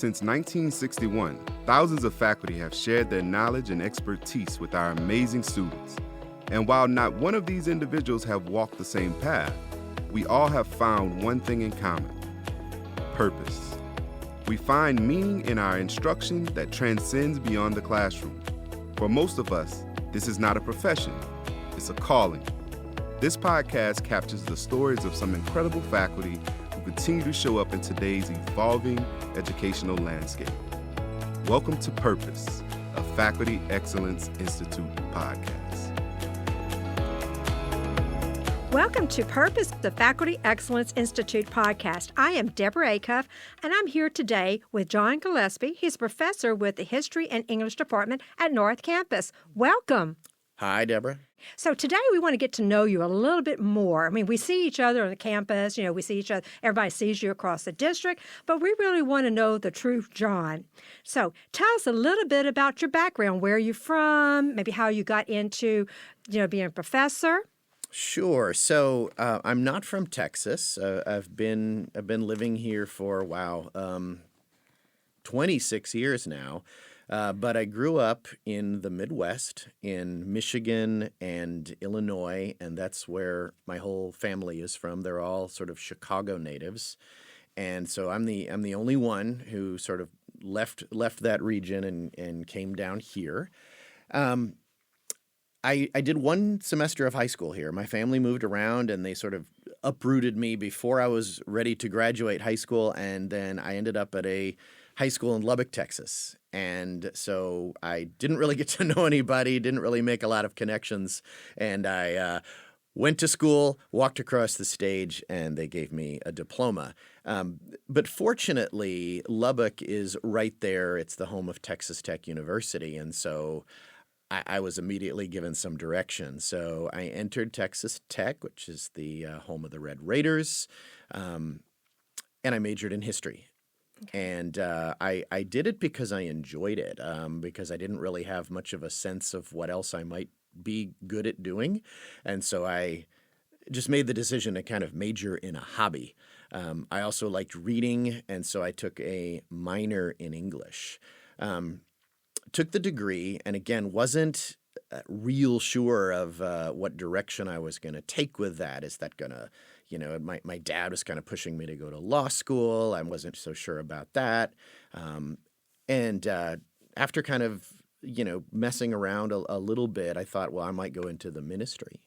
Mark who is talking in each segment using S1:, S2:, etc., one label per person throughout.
S1: Since 1961, thousands of faculty have shared their knowledge and expertise with our amazing students. And while not one of these individuals have walked the same path, we all have found one thing in common: purpose. We find meaning in our instruction that transcends beyond the classroom. For most of us, this is not a profession, it's a calling. This podcast captures the stories of some incredible faculty who continue to show up in today's evolving educational landscape. Welcome to Purpose, a Faculty Excellence Institute podcast.
S2: Welcome to Purpose, the Faculty Excellence Institute podcast. I am Deborah Acuff, and I'm here today with John Gillespie. He's a professor with the History and English Department at North Campus. Welcome.
S3: Hi, Deborah.
S2: So today we want to get to know you a little bit more. I mean, we see each other on the campus, we see each other, everybody sees you across the district, but we really want to know the true John. So tell us a little bit about your background, where you're from, maybe how you got into, being a professor.
S3: Sure. So I'm not from Texas. I've been living here for 26 years now. But I grew up in the Midwest, in Michigan and Illinois, and that's where my whole family is from. They're all sort of Chicago natives, and so I'm the only one who sort of left that region and came down here. I did one semester of high school here. My family moved around, and they sort of uprooted me before I was ready to graduate high school, and then I ended up at a high school in Lubbock, Texas. And so I didn't really get to know anybody, didn't really make a lot of connections, and I went to school, walked across the stage, and they gave me a diploma. But fortunately, Lubbock is right there. It's the home of Texas Tech University, and so I was immediately given some direction. So I entered Texas Tech, which is the home of the Red Raiders, and I majored in history. Okay. And I did it because I enjoyed it, because I didn't really have much of a sense of what else I might be good at doing. And so I just made the decision to kind of major in a hobby. I also liked reading, and so I took a minor in English. Took the degree, and again, wasn't real sure of what direction I was going to take with that. Is that going to, my dad was kind of pushing me to go to law school. I wasn't so sure about that. And after kind of, messing around a little bit, I thought, well, I might go into the ministry.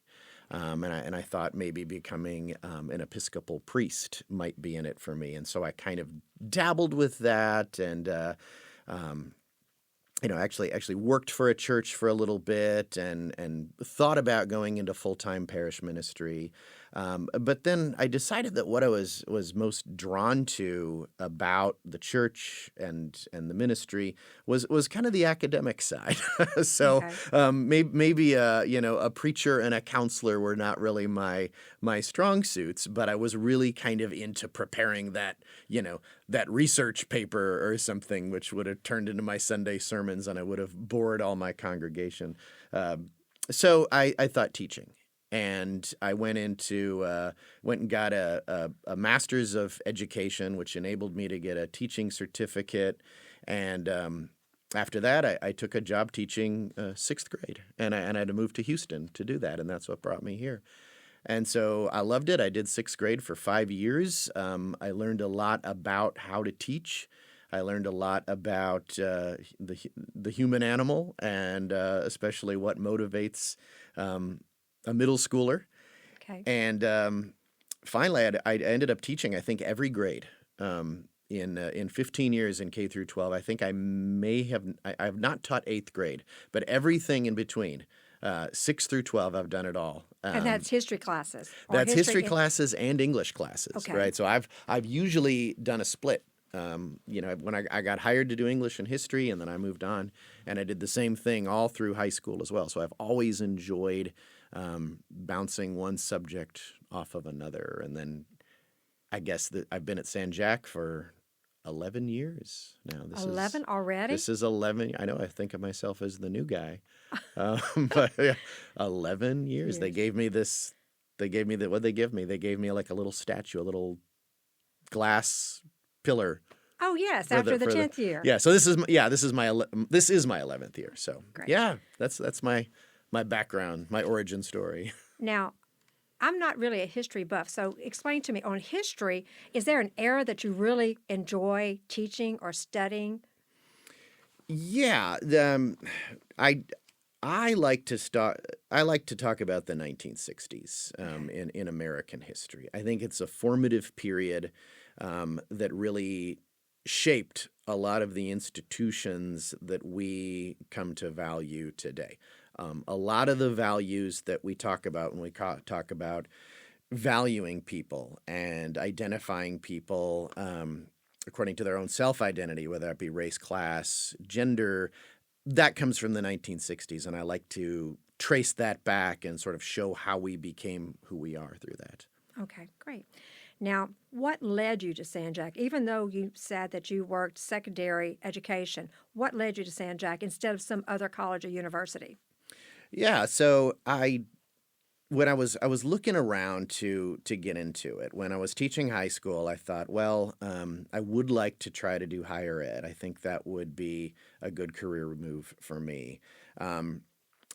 S3: And I thought maybe becoming an Episcopal priest might be in it for me. And so I kind of dabbled with that and actually worked for a church for a little bit and thought about going into full-time parish ministry. But then I decided that what I was most drawn to about the church and the ministry was kind of the academic side. So okay. Maybe a preacher and a counselor were not really my strong suits, but I was really kind of into preparing that research paper or something, which would have turned into my Sunday sermons, and I would have bored all my congregation. So I thought teaching. And I went and got a master's of education, which enabled me to get a teaching certificate. And after that, I took a job teaching sixth grade, and I had to move to Houston to do that, and that's what brought me here. And so I loved it. I did sixth grade for 5 years. I learned a lot about how to teach. I learned a lot about the human animal, and especially what motivates a middle schooler. Okay. And finally, I ended up teaching, I think, every grade in 15 years in K through 12. I think I have not taught eighth grade, but everything in between. 6 through 12, I've done it all.
S2: And that's history classes.
S3: That's history classes and English classes, okay. Right? So I've usually done a split. When I got hired to do English and history, and then I moved on, and I did the same thing all through high school as well. So I've always enjoyed bouncing one subject off of another. And then I guess that I've been at San Jac for 11 years now.
S2: 11 already?
S3: This is 11. I know I think of myself as the new guy. But yeah, 11 years. They gave me what'd they give me? They gave me like a little statue, a little glass pillar
S2: Oh, yes,
S3: For
S2: after the
S3: for
S2: 10th year.
S3: Yeah, so this is my 11th year. So
S2: Great.
S3: yeah, that's my background, my origin story.
S2: Now, I'm not really a history buff, so explain to me on history, is there an era that you really enjoy teaching or studying?
S3: Yeah, I I like to start. I like to talk about the 1960s in American history. I think it's a formative period that really shaped a lot of the institutions that we come to value today. A lot of the values that we talk about when we talk about valuing people and identifying people according to their own self-identity, whether that be race, class, gender, that comes from the 1960s, and I like to trace that back and sort of show how we became who we are through that.
S2: Okay, great. Now, what led you to San Jac? Even though you said that you worked secondary education, what led you to San Jac instead of some other college or university?
S3: Yeah, so when I was looking around to get into it, when I was teaching high school, I thought, well, I would like to try to do higher ed. I think that would be a good career move for me.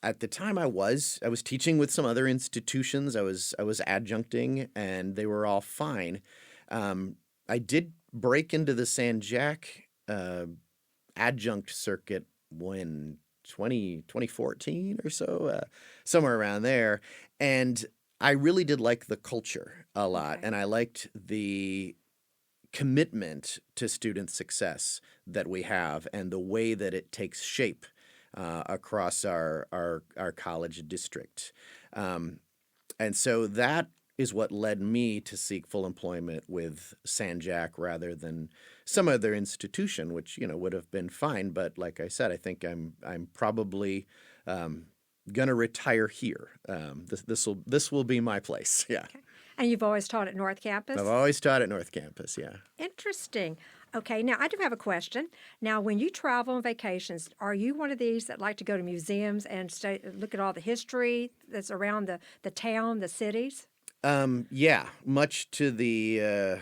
S3: At the time, I was teaching with some other institutions. I was adjuncting, and they were all fine. I did break into the San Jac adjunct circuit when 2014 or so, somewhere around there. And I really did like the culture a lot,
S2: Okay.
S3: and I liked the commitment to student success that we have and the way that it takes shape across our college district. And so that is what led me to seek full employment with San Jac rather than some other institution, which would have been fine. But like I said, I think I'm probably gonna retire here. This will be my place. Yeah,
S2: Okay. And you've always taught at North Campus?
S3: I've always taught at North Campus. Yeah.
S2: Interesting. Okay, now I do have a question. Now, when you travel on vacations, are you one of these that like to go to museums and look at all the history that's around the town, the cities?
S3: Yeah, much to the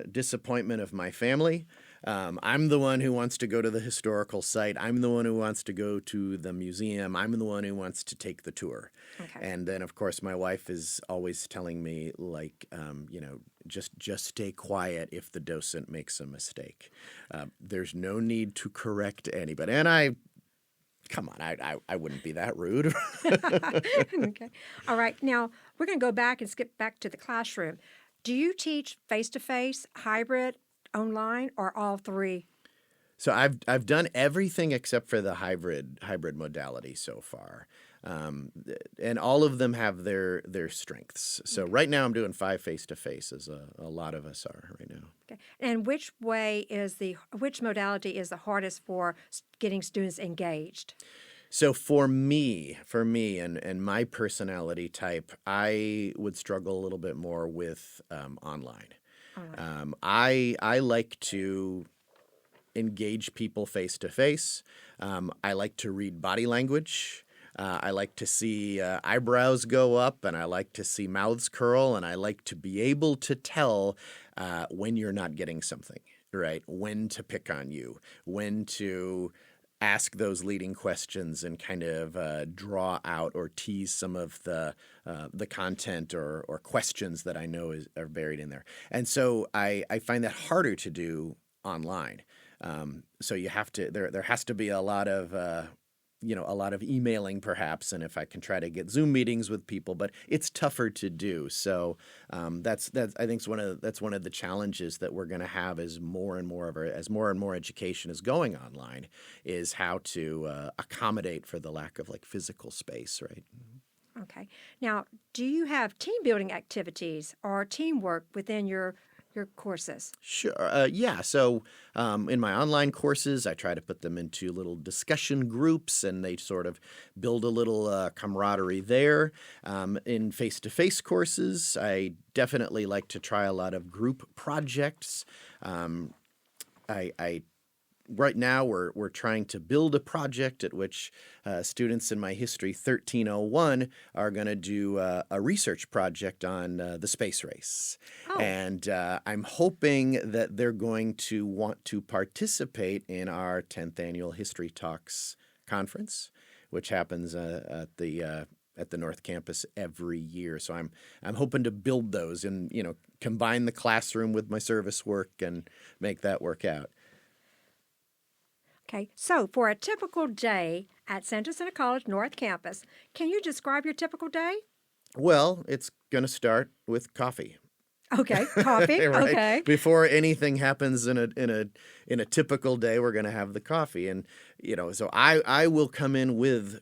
S3: disappointment of my family. I'm the one who wants to go to the historical site. I'm the one who wants to go to the museum. I'm the one who wants to take the tour.
S2: Okay.
S3: And then, of course, my wife is always telling me, like, just stay quiet if the docent makes a mistake. There's no need to correct anybody. And come on, I wouldn't be that rude.
S2: Okay. All right. Now, we're going to go back and skip back to the classroom. Do you teach face-to-face, hybrid, online, or all three?
S3: So I've done everything except for the hybrid modality so far, and all of them have their strengths. So right now I'm doing 5 face-to-face, as a lot of us are right now.
S2: Okay. And which modality is the hardest for getting students engaged?
S3: So for me, and my personality type, I would struggle a little bit more with online.
S2: All right.
S3: I like to engage people face to face. I like to read body language. I like to see eyebrows go up, and I like to see mouths curl, and I like to be able to tell when you're not getting something, right? When to pick on you, when to ask those leading questions and kind of draw out or tease some of the content or questions that I know are buried in there. And so I find that harder to do online. So you have to there has to be a lot of emailing perhaps, and if I can try to get Zoom meetings with people, but it's tougher to do. So that's I think that's one of the challenges that we're going to have as more and more education is going online, is how to accommodate for the lack of like physical space, right?
S2: Okay. Now, do you have team building activities or teamwork within your courses?
S3: Sure. Yeah. So in my online courses, I try to put them into little discussion groups, and they sort of build a little camaraderie there. In face-to-face courses, I definitely like to try a lot of group projects. I right now we're trying to build a project at which students in my History 1301 are going to do a research project on the space race.
S2: Oh.
S3: And I'm hoping that they're going to want to participate in our 10th annual History Talks conference, which happens at the North Campus every year. So I'm hoping to build those and, combine the classroom with my service work and make that work out.
S2: Okay, so for a typical day at San Jacinto College North Campus, can you describe your typical day?
S3: Well, it's going to start with coffee.
S2: Okay, coffee.
S3: Right?
S2: Okay.
S3: Before anything happens in a typical day, we're going to have the coffee, and so I will come in with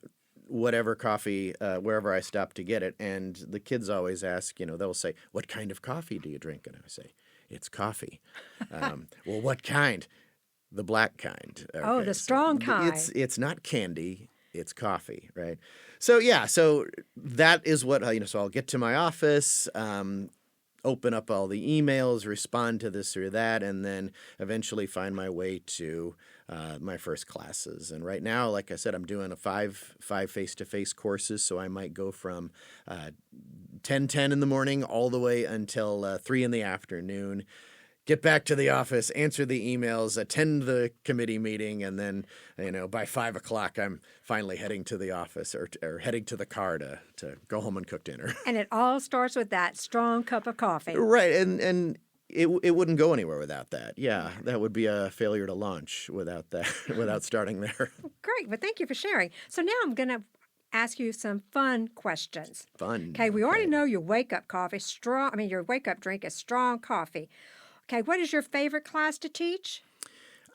S3: whatever coffee wherever I stop to get it, and the kids always ask, they'll say, "What kind of coffee do you drink?" And I say, "It's coffee." Well, what kind? The black kind. Okay,
S2: Oh, the strong kind.
S3: It's not candy. It's coffee, right? So that is what so I'll get to my office. Open up all the emails, respond to this or that, and then eventually find my way to my first classes. And right now, like I said, I'm doing five face-to-face courses, so I might go from 10:10 in the morning all the way until 3 in the afternoon. Get back to the office, answer the emails, attend the committee meeting, and then, by 5 o'clock, I'm finally heading to the office or heading to the car to go home and cook dinner.
S2: And it all starts with that strong cup of coffee.
S3: Right, and it wouldn't go anywhere without that. Yeah, that would be a failure to launch without that, without starting there.
S2: Great. Well, thank you for sharing. So now I'm going to ask you some fun questions.
S3: Fun.
S2: Okay, we already know your wake-up your wake-up drink is strong coffee. Okay, what is your favorite class to teach?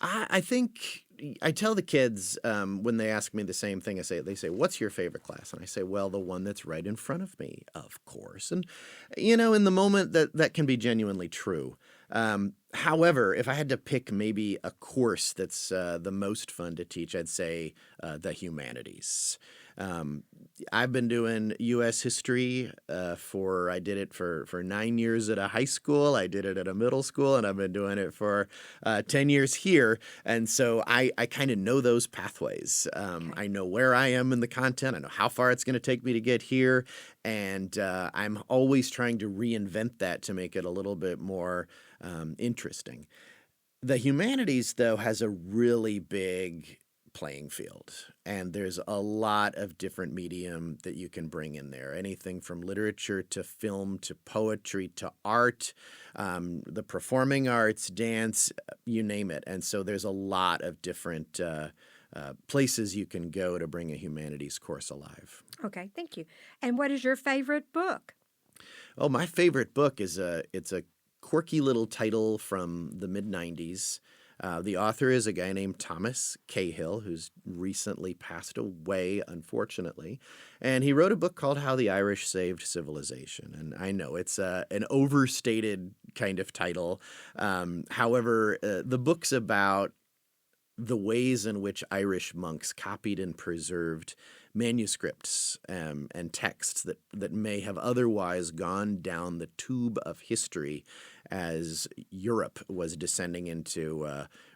S3: I think I tell the kids when they ask me the same thing. They say, "What's your favorite class?" And I say, "Well, the one that's right in front of me, of course." And in the moment that can be genuinely true. However, if I had to pick maybe a course that's the most fun to teach, I'd say the humanities. I've been doing U.S. history I did it for 9 years at a high school. I did it at a middle school, and I've been doing it for 10 years here. And so I kind of know those pathways. I know where I am in the content. I know how far it's going to take me to get here. And I'm always trying to reinvent that to make it a little bit more interesting. The humanities, though, has a really big playing field, and there's a lot of different medium that you can bring in there. Anything from literature to film to poetry to art, the performing arts, dance, you name it. And so there's a lot of different places you can go to bring a humanities course alive.
S2: Okay, thank you. And what is your favorite book?
S3: Oh, my favorite book is it's a quirky little title from the mid-90s. The author is a guy named Thomas Cahill, who's recently passed away, unfortunately. And he wrote a book called How the Irish Saved Civilization. And I know it's an overstated kind of title. However, the book's about the ways in which Irish monks copied and preserved manuscripts and texts that may have otherwise gone down the tube of history as Europe was descending into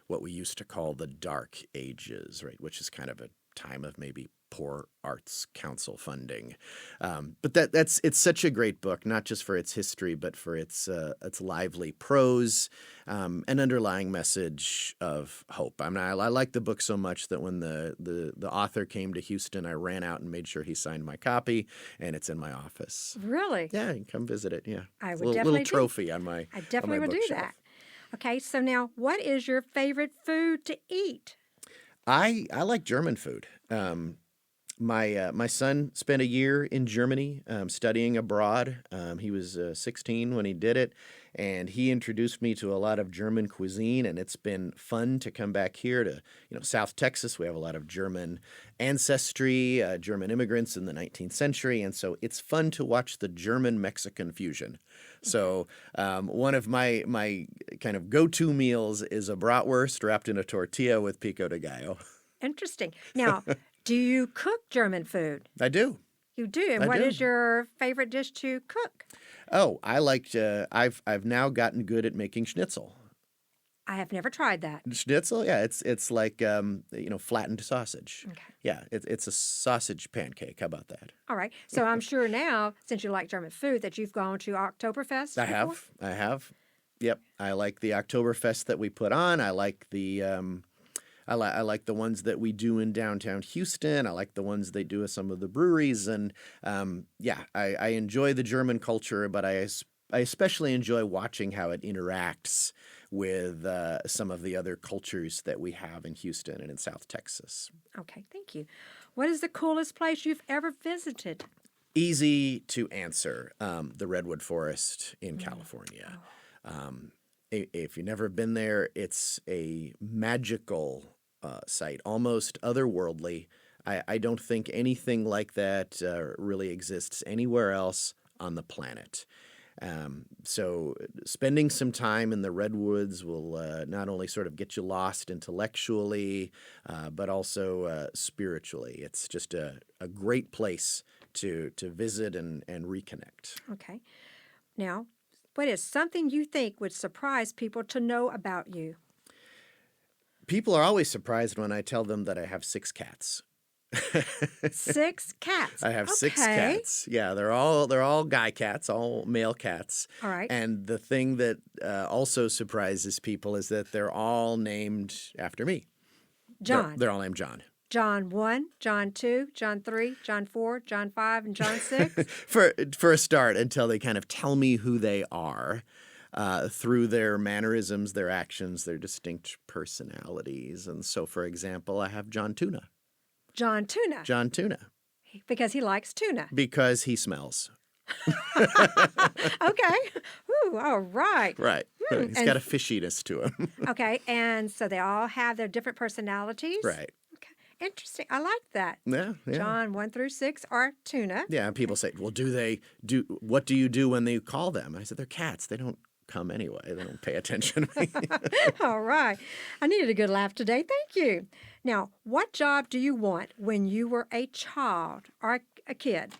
S3: what we used to call the Dark Ages, right? Which is kind of a time of maybe poor arts council funding. But it's such a great book, not just for its history, but for its lively prose, an underlying message of hope. I like the book so much that when the author came to Houston, I ran out and made sure he signed my copy, and it's in my office.
S2: Really?
S3: Yeah, you can come visit it. Yeah,
S2: I would
S3: it's a
S2: definitely
S3: little trophy on my.
S2: I definitely would do
S3: bookshelf.
S2: that. Okay, so now what is your favorite food to eat?
S3: I like German food. My son spent a year in Germany studying abroad. He was 16 when he did it, and he introduced me to a lot of German cuisine, and it's been fun to come back here to South Texas. We have a lot of German ancestry, German immigrants in the 19th century, and so it's fun to watch the German-Mexican fusion. So one of my kind of go-to meals is a bratwurst wrapped in a tortilla with pico de gallo.
S2: Interesting. Now, do you cook German food?
S3: I do.
S2: You do. And what is your favorite dish to cook?
S3: Oh, I like I've now gotten good at making schnitzel.
S2: I have never tried that.
S3: Schnitzel, yeah, it's like flattened sausage.
S2: Okay.
S3: Yeah, it's a sausage pancake. How about that?
S2: All right. So I'm sure now, since you like German food, that you've gone to Oktoberfest before?
S3: I have. Yep, I like the Oktoberfest that we put on. I like the I like the ones that we do in downtown Houston. I like the ones they do at some of the breweries, and I enjoy the German culture, but I especially enjoy watching how it interacts with some of the other cultures that we have in Houston and in South Texas.
S2: Okay, thank you. What is the coolest place you've ever visited?
S3: Easy to answer. The Redwood Forest in California. If you've never been there, it's a magical site, almost otherworldly. I don't think anything like that really exists anywhere else on the planet. So spending some time in the Redwoods will not only sort of get you lost intellectually, but also spiritually. It's just a great place to visit and reconnect.
S2: Okay. Now, what is something you think would surprise people to know about you?
S3: People are always surprised when I tell them that I have 6 cats.
S2: 6 cats.
S3: I have 6 cats. Yeah, they're all guy cats, all male cats.
S2: All right.
S3: And the thing that also surprises people is that they're all named after me.
S2: John.
S3: They're all named John.
S2: John 1, John 2, John 3, John 4, John 5, and John 6?
S3: For a start, until they kind of tell me who they are through their mannerisms, their actions, their distinct personalities. And so, for example, I have John Tuna.
S2: John Tuna.
S3: John Tuna.
S2: Because he likes tuna.
S3: Because he smells.
S2: Okay. Ooh, all right.
S3: Right. He's got a fishiness to him.
S2: Okay, and so they all have their different personalities?
S3: Right.
S2: Okay, interesting. I like that.
S3: Yeah.
S2: John 1 through 6 are tuna.
S3: Yeah, and people say, well, what do you do when they call them? And I said, they're cats. They don't come anyway. They don't pay attention to me.
S2: All right. I needed a good laugh today. Thank you. Now, what job do you want when you were a child or a kid?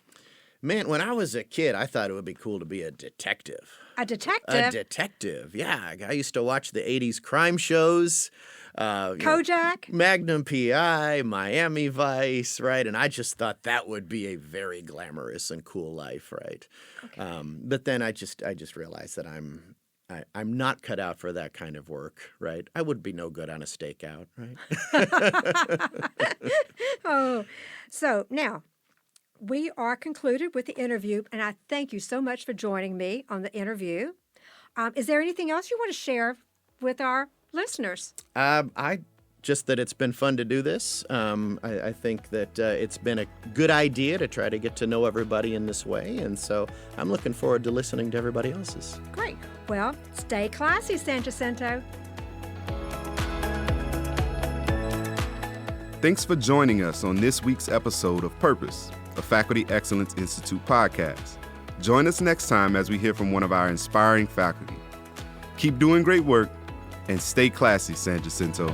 S3: Man, when I was a kid, I thought it would be cool to be a detective.
S2: A detective?
S3: A detective, yeah. I used to watch the 80s crime shows.
S2: Kojak?
S3: Magnum P.I., Miami Vice, right? And I just thought that would be a very glamorous and cool life, right? Okay. But then I just realized that I'm not cut out for that kind of work, right? I would be no good on a stakeout, right?
S2: Oh, so now we are concluded with the interview, and I thank you so much for joining me on the interview. Is there anything else you want to share with our listeners?
S3: Just that it's been fun to do this. I think that it's been a good idea to try to get to know everybody in this way, and so I'm looking forward to listening to everybody else's. Great.
S2: Well, stay classy, San Jacinto.
S1: Thanks for joining us on this week's episode of Purpose, a Faculty Excellence Institute podcast. Join us next time as we hear from one of our inspiring faculty. Keep doing great work and stay classy, San Jacinto.